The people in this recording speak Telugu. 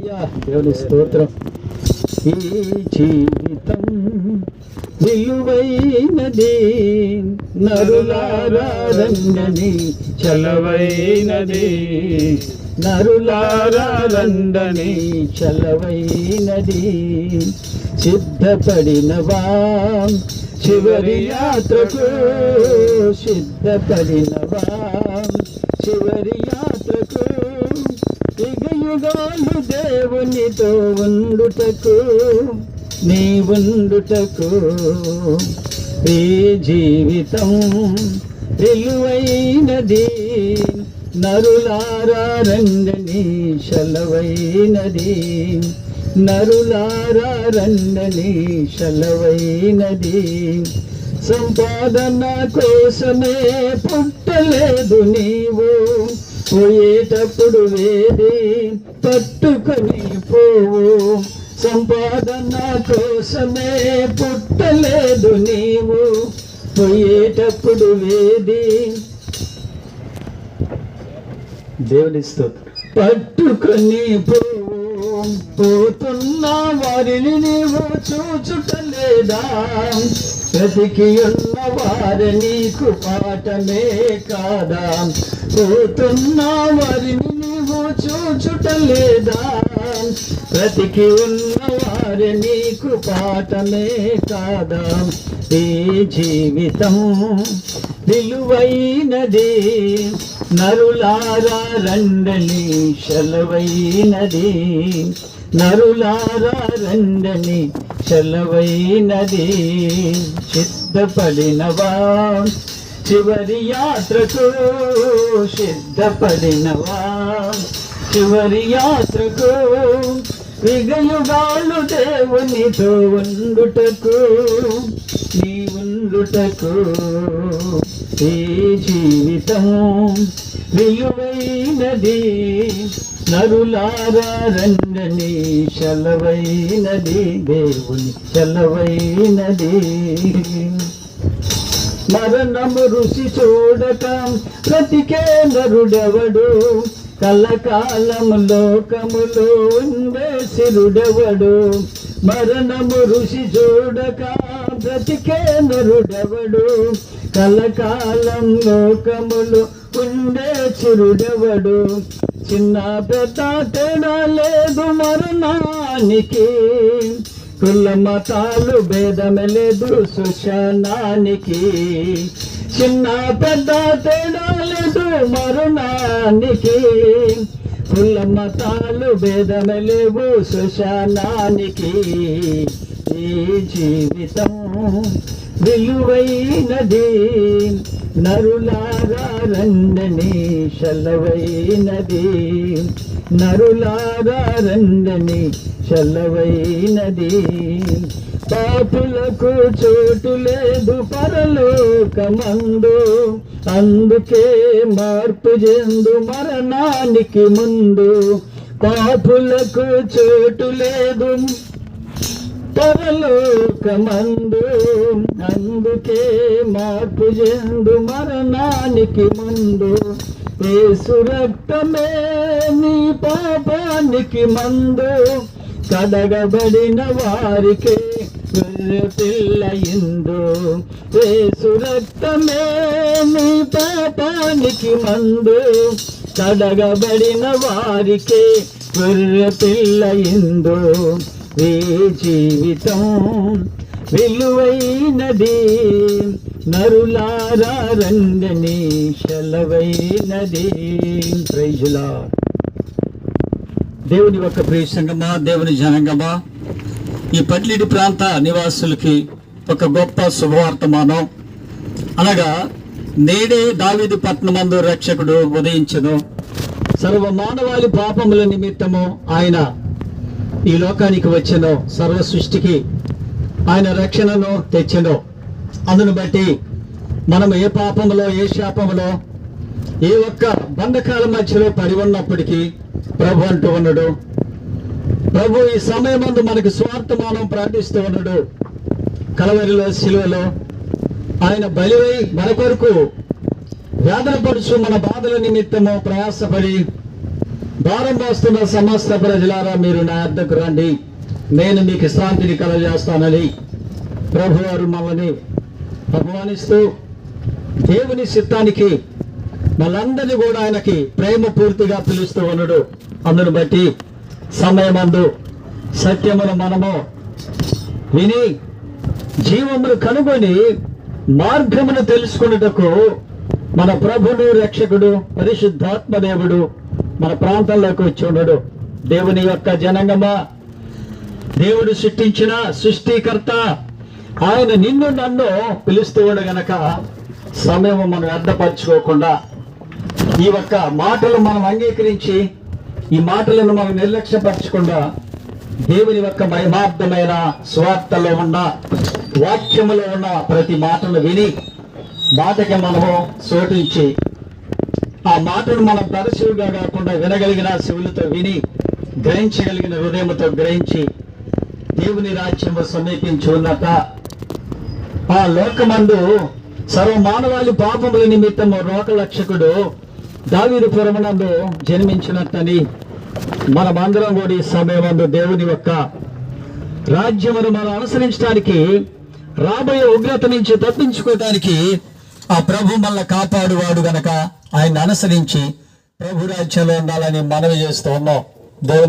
దేవుని స్తోత్రం. ఈ జీవితం విలువైనది, నరులారా రండని చలవైనది, నరులారా రండని చలవైనది. సిద్ధపడినవా చివరి యాత్రకు, సిద్ధపడినవా చివరి యాత్రకు, యుగాలు దేవునితో ఉండుటకు, నీ ఉండుటకు. ఈ జీవితం విలువైనది, నరులారా రండని చలవైనది, నరులారా రండని చలవైనది. సంపాదన కోసమే పుట్టలేదు నీవు, పోయేటప్పుడు వేది పట్టుకొని పోవు. సంపాదన కోసమే పుట్టలేదు నీవు, పోయేటప్పుడు వేది దేవుని స్తోత్రం పట్టుకొని పోవు. పోతున్న వారిని నీవు చూచుటలేదా, బ్రతికి ఉన్న వారి నీకు పాఠమే కాదా. పోతున్న వారిని నీవు చూచుటలేదా, బ్రతికి ఉన్న వారి నీకు పాఠమే కాదా. ఈ జీవితం విలువైనది, నరులారా రండని చలవైనది, నరులారా రండని చలవైనది. సిద్ధపడినవా చివరి యాత్రకు, సిద్ధపడినవా చివరి యాత్రకు, యుగాలు దేవునితో ఉండుటకు, నీ ఉండుటకు. ఈ జీవితం విలువైనది, నరులారా రండని చలవైనది, దేవుని చలవైనది. మరణము రుచి చూడక బ్రతికే నరుడెవడు, కలకాలము లోకములో ఉండే సిరుడెవడు. మరణము రుచి చూడక బ్రతికే నరుడెవడు, కలకాలం లోకములు ఉండే చిరుడెవడు. చిన్న పెద్ద తేడా లేదు మరణానికి, కుల మతాలు భేదమే లేదు శ్మశానానికి. చిన్న పెద్ద తేడా లేదు మరణానికి, కుల మతాలు భేదమే లేవు శ్మశానానికి. ఈ జీవితం విలువైనది, నరులారా రండని చలవైనది, నరులారా రండని చలవైనది. పాపులకు చోటు లేదు పరలోకమందు, అందుకే మార్పు చెందు మరణానికి ముందు. పాపులకు చోటు లేదు పరలోకమందు, అందుకే మార్పు చెందు మరణానికి ముందు. యేసు రక్తమే నీ పాపానికి మందు, కడగబడిన వారికే గొర్రె పిల్ల ఇందు. యేసు రక్తమే నీ పాపానికి మందు, కడగబడిన వారికే గొర్రె పిల్ల ఇందు. ఈ జీవితం విలువైనది, నరులారా రండని చలవైనది. Praise the Lord. దేవుని యొక్క ప్రియ సంగమా, దేవుని జనాంగమా, ఈ పట్లిడి ప్రాంత నివాసులకి ఒక గొప్ప శుభవార్తమానం. అనగా నేడే దావీదు పట్టణమందు రక్షకుడు ఉదయించెను. సర్వ మానవాళి పాపముల నిమిత్తము ఆయన ఈ లోకానికి వచ్చెను, సర్వ సృష్టికి ఆయన రక్షణను తెచ్చెను. అందును బట్టి మనం ఏ పాపములో ఏ శాపములో ఏ ఒక్క బంధకాల మధ్యలో పడి ఉన్నప్పటికీ ప్రభు అంటూ ఉన్నాడు, ప్రభు ఈ సమయమందు మనకు స్వార్థమానం ప్రార్థిస్తూ ఉన్నాడు. కలవరిలో శిలువలో ఆయన బలివై మన కొరకు వేదన పడుచు మన బాధల నిమిత్తము ప్రయాసపడి భారం మోస్తున్న సమస్త ప్రజలారా మీరు నా వద్దకు రండి, నేను మీకు శాంతిని కలగజేస్తానని ప్రభువారు మనల్ని ఆహ్వానిస్తూ దేవుని చిత్తానికి మనందరినీ కూడా ఆయనకి ప్రేమ పూర్తిగా పిలుస్తూ ఉన్నాడు. అందును బట్టి సమయమందు సత్యమును మనము విని జీవమును కనుగొని మార్గమును తెలుసుకున్నటకు మన ప్రభును రక్షకుడు పరిశుద్ధాత్మ దేవుడు మన ప్రాంతంలోకి వచ్చి ఉన్నాడు. దేవుని యొక్క జనాంగమా, దేవుడు సృష్టించిన సృష్టికర్త ఆయన నిన్ను నన్ను పిలుస్తూ ఉండ గనక సమయం మనం వ్యర్థపరచుకోకుండా ఈ యొక్క మాటలు మనం అంగీకరించి ఈ మాటలను మనం నిర్లక్ష్యపరచకుండా దేవుని యొక్క మహిమార్థమైన స్వార్థలో ఉన్న వాక్యములో ఉన్న ప్రతి మాటను విని మాటకి మనము శోటించి ఆ మాటను మనం తరచుగా కాకుండా వినగలిగిన చెవులతో విని గ్రహించగలిగిన హృదయంతో గ్రహించి దేవుని రాజ్యము సమీపించి ఉన్నట ఆ లోకమందు సర్వ మానవాళి పాపముల నిమిత్తము లోకరక్షకుడు దావీదు పురమునందు జన్మించినట్టని మనమందరం కూడా ఈ సమయమందు దేవుని యొక్క రాజ్యమును మనం అనుసరించడానికి రాబోయే ఉగ్రత నుంచి తప్పించుకోవడానికి ఆ ప్రభు మనల్ని కాపాడువాడు గనక ఆయన అనుసరించి ప్రభు రాజ్యంలో ఉండాలని మనవి చేస్తూ ఉన్నాం. దేవుని